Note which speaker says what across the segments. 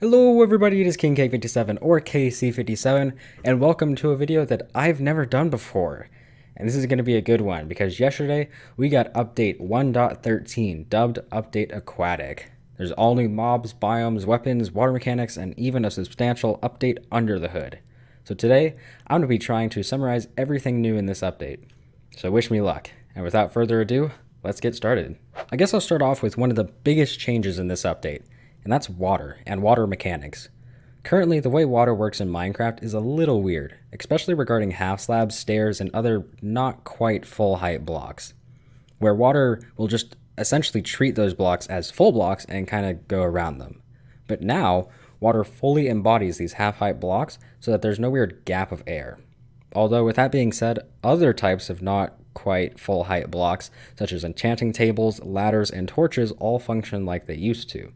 Speaker 1: Hello everybody, it is King K57 or KC57, and welcome to a video that I've never done before. And this is going to be a good one, because yesterday we got update 1.13, dubbed Update Aquatic. There's all new mobs, biomes, weapons, water mechanics, and even a substantial update under the hood. So today, I'm going to be trying to summarize everything new in this update. So wish me luck, and without further ado, let's get started. I guess I'll start off with one of the biggest changes in this update, and that's water and water mechanics. Currently, the way water works in Minecraft is a little weird, especially regarding half slabs, stairs, and other not quite full height blocks, where water will just essentially treat those blocks as full blocks and kind of go around them. But now, water fully embodies these half height blocks so that there's no weird gap of air. Although with that being said, other types of not quite full height blocks, such as enchanting tables, ladders, and torches all function like they used to.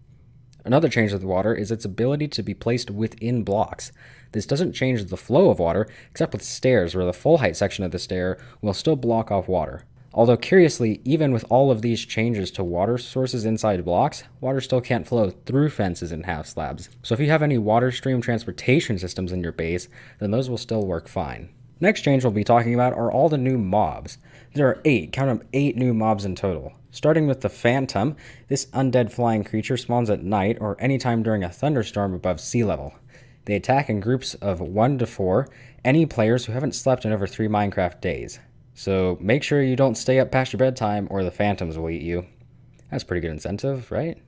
Speaker 1: Another change with water is its ability to be placed within blocks. This doesn't change the flow of water, except with stairs, where the full height section of the stair will still block off water. Although curiously, even with all of these changes to water sources inside blocks, water still can't flow through fences and half slabs. So if you have any water stream transportation systems in your base, then those will still work fine. Next change we'll be talking about are all the new mobs. There are 8, count them, 8 new mobs in total. Starting with the Phantom, this undead flying creature spawns at night or anytime during a thunderstorm above sea level. They attack in groups of 1 to 4, any players who haven't slept in over 3 Minecraft days. So make sure you don't stay up past your bedtime or the Phantoms will eat you. That's a pretty good incentive, right?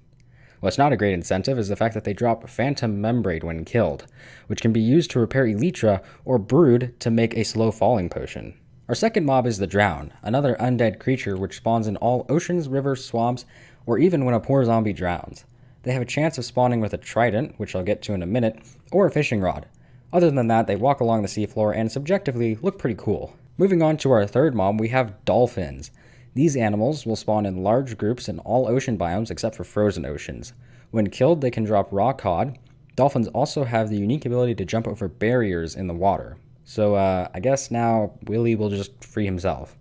Speaker 1: What's not a great incentive is the fact that they drop Phantom Membrane when killed, which can be used to repair Elytra or Brood to make a slow falling potion. Our second mob is the Drown, another undead creature which spawns in all oceans, rivers, swamps, or even when a poor zombie drowns. They have a chance of spawning with a Trident, which I'll get to in a minute, or a fishing rod. Other than that, they walk along the seafloor and subjectively look pretty cool. Moving on to our third mob, we have Dolphins. These animals will spawn in large groups in all ocean biomes except for frozen oceans. When killed, they can drop raw cod. Dolphins also have the unique ability to jump over barriers in the water. So I guess now Willy will just free himself.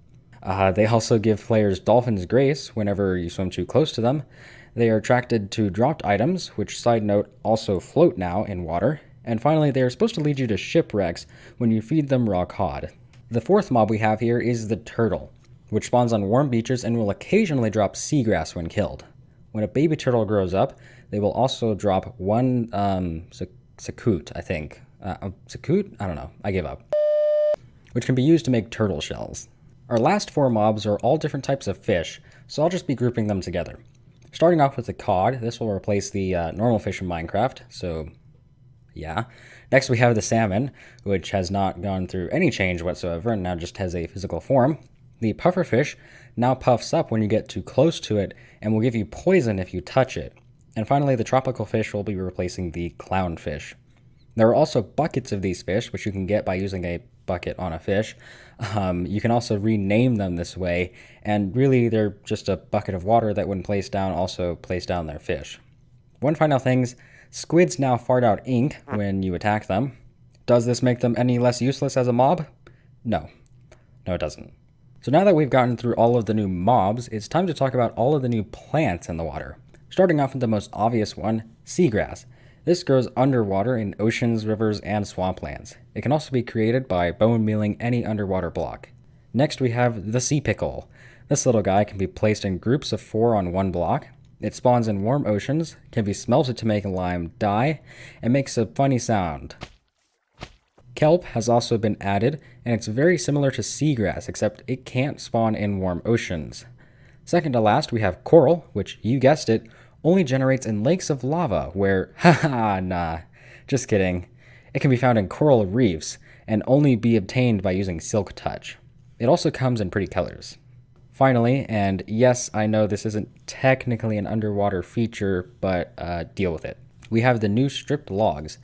Speaker 1: They also give players Dolphins Grace whenever you swim too close to them. They are attracted to dropped items, which, side note, also float now in water. And finally, they are supposed to lead you to shipwrecks when you feed them raw cod. The fourth mob we have here is the Turtle, which spawns on warm beaches and will occasionally drop seagrass when killed. When a baby turtle grows up, they will also drop one Sakut, I think. Sakut? I don't know. I gave up. Which can be used to make turtle shells. Our last 4 mobs are all different types of fish, so I'll just be grouping them together. Starting off with the cod, this will replace the normal fish in Minecraft, so yeah. Next we have the salmon, which has not gone through any change whatsoever and now just has a physical form. The pufferfish now puffs up when you get too close to it and will give you poison if you touch it. And finally, the tropical fish will be replacing the clownfish. There are also buckets of these fish, which you can get by using a bucket on a fish. You can also rename them this way, and really they're just a bucket of water that when placed down also place down their fish. One final thing, squids now fart out ink when you attack them. Does this make them any less useless as a mob? No. No, it doesn't. So now that we've gotten through all of the new mobs, it's time to talk about all of the new plants in the water. Starting off with the most obvious one, seagrass. This grows underwater in oceans, rivers, and swamplands. It can also be created by bone mealing any underwater block. Next we have the sea pickle. This little guy can be placed in groups of 4 on one block. It spawns in warm oceans, can be smelted to make lime dye, and makes a funny sound. Kelp has also been added, and it's very similar to seagrass, except it can't spawn in warm oceans. Second to last, we have coral, which, you guessed it, only generates in lakes of lava, where, haha, nah, just kidding. It can be found in coral reefs, and only be obtained by using silk touch. It also comes in pretty colors. Finally, and yes, I know this isn't technically an underwater feature, but deal with it. We have the new stripped logs.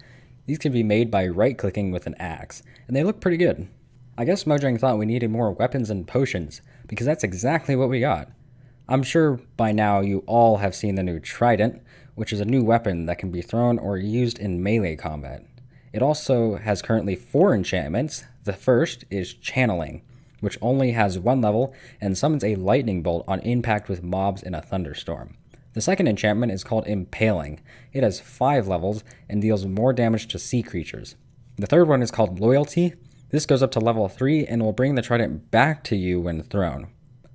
Speaker 1: These can be made by right-clicking with an axe, and they look pretty good. I guess Mojang thought we needed more weapons and potions, because that's exactly what we got. I'm sure by now you all have seen the new Trident, which is a new weapon that can be thrown or used in melee combat. It also has currently 4 enchantments. The first is Channeling, which only has 1 level and summons a lightning bolt on impact with mobs in a thunderstorm. The second enchantment is called Impaling. It has 5 levels and deals more damage to sea creatures. The third one is called Loyalty. This goes up to level 3 and will bring the trident back to you when thrown.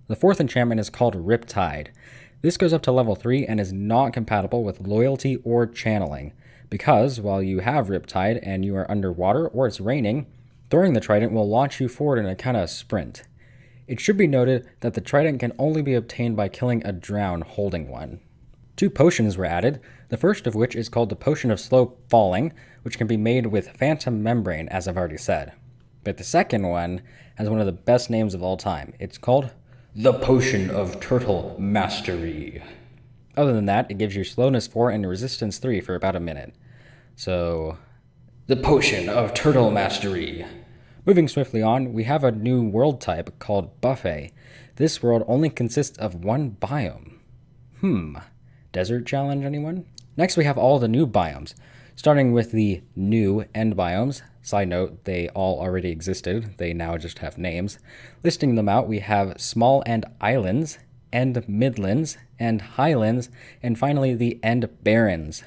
Speaker 1: The fourth enchantment is called Riptide. This goes up to level 3 and is not compatible with Loyalty or Channeling, because while you have Riptide and you are underwater or it's raining, throwing the trident will launch you forward in a kind of sprint. It should be noted that the trident can only be obtained by killing a drown holding one. 2 potions were added, the first of which is called the Potion of Slow Falling, which can be made with Phantom Membrane, as I've already said. But the second one has one of the best names of all time. It's called the Potion of Turtle Mastery. Other than that, it gives you slowness 4 and resistance 3 for about a minute. So, the Potion of Turtle Mastery. Moving swiftly on, we have a new world type called Buffet. This world only consists of 1 biome. Desert challenge, anyone? Next we have all the new biomes, starting with the new end biomes. Side note, they all already existed, they now just have names. Listing them out, we have small end islands, end midlands, end highlands, and finally the end barrens.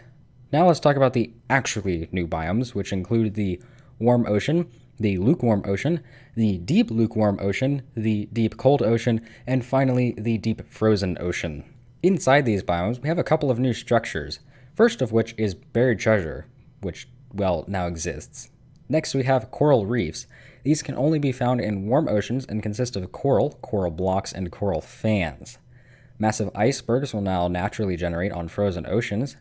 Speaker 1: Now let's talk about the actually new biomes, which include the warm ocean, the lukewarm ocean, the deep lukewarm ocean, the deep cold ocean, and finally the deep frozen ocean. Inside these biomes, we have a couple of new structures, first of which is buried treasure, which, well, now exists. Next we have coral reefs. These can only be found in warm oceans and consist of coral, coral blocks, and coral fans. Massive icebergs will now naturally generate on frozen oceans.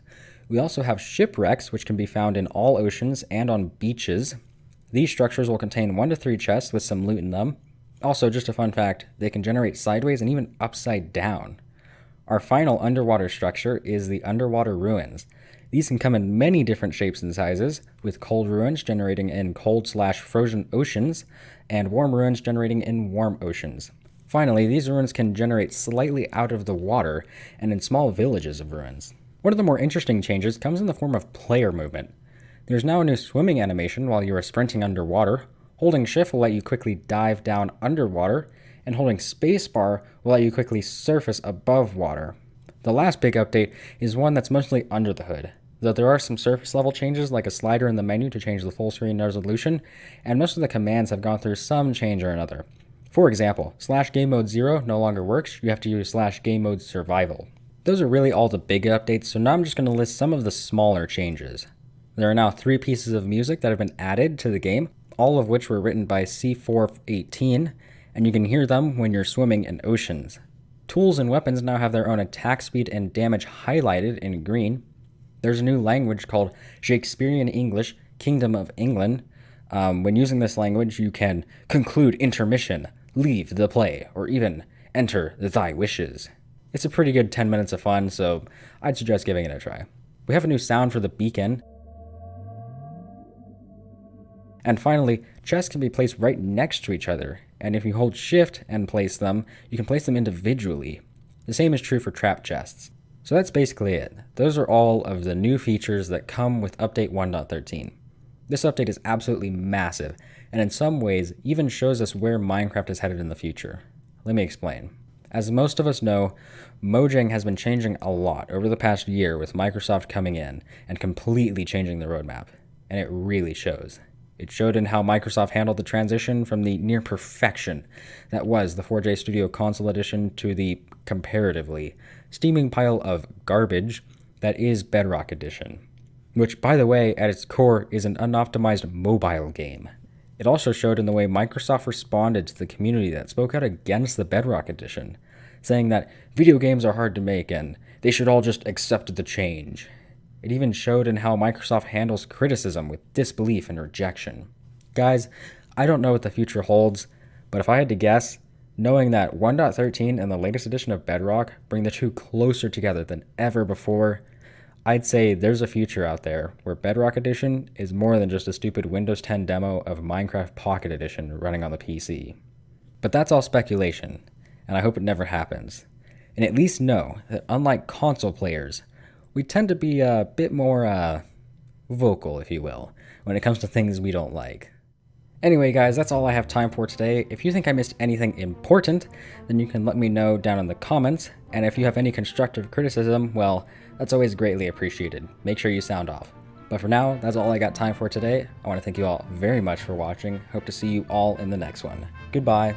Speaker 1: We also have shipwrecks, which can be found in all oceans and on beaches. These structures will contain 1 to 3 chests with some loot in them. Also, just a fun fact, they can generate sideways and even upside down. Our final underwater structure is the underwater ruins. These can come in many different shapes and sizes, with cold ruins generating in cold/frozen oceans, and warm ruins generating in warm oceans. Finally, these ruins can generate slightly out of the water and in small villages of ruins. One of the more interesting changes comes in the form of player movement. There's now a new swimming animation while you are sprinting underwater. Holding shift will let you quickly dive down underwater, and holding spacebar will let you quickly surface above water. The last big update is one that's mostly under the hood, though there are some surface level changes like a slider in the menu to change the full screen resolution, and most of the commands have gone through some change or another. For example, /game mode 0 no longer works, you have to use /game mode survival. Those are really all the big updates, so now I'm just going to list some of the smaller changes. There are now 3 pieces of music that have been added to the game, all of which were written by C418, and you can hear them when you're swimming in oceans. Tools and weapons now have their own attack speed and damage highlighted in green. There's a new language called Shakespearean English, Kingdom of England. When using this language, you can conclude intermission, leave the play, or even enter thy wishes. It's a pretty good 10 minutes of fun, so I'd suggest giving it a try. We have a new sound for the beacon. And finally, chests can be placed right next to each other, and if you hold shift and place them, you can place them individually. The same is true for trap chests. So that's basically it. Those are all of the new features that come with update 1.13. This update is absolutely massive, and in some ways even shows us where Minecraft is headed in the future. Let me explain. As most of us know, Mojang has been changing a lot over the past year with Microsoft coming in and completely changing the roadmap, and it really shows. It showed in how Microsoft handled the transition from the near perfection that was the 4J Studio Console Edition to the, comparatively, steaming pile of garbage that is Bedrock Edition, which, by the way, at its core is an unoptimized mobile game. It also showed in the way Microsoft responded to the community that spoke out against the Bedrock Edition, saying that video games are hard to make and they should all just accept the change. It even showed in how Microsoft handles criticism with disbelief and rejection. Guys, I don't know what the future holds, but if I had to guess, knowing that 1.13 and the latest edition of Bedrock bring the two closer together than ever before, I'd say there's a future out there where Bedrock Edition is more than just a stupid Windows 10 demo of Minecraft Pocket Edition running on the PC. But that's all speculation, and I hope it never happens. And at least know that unlike console players, we tend to be a bit more vocal, if you will, when it comes to things we don't like. Anyway, guys, that's all I have time for today. If you think I missed anything important, then you can let me know down in the comments. And if you have any constructive criticism, well, that's always greatly appreciated. Make sure you sound off. But for now, that's all I got time for today. I want to thank you all very much for watching. Hope to see you all in the next one. Goodbye.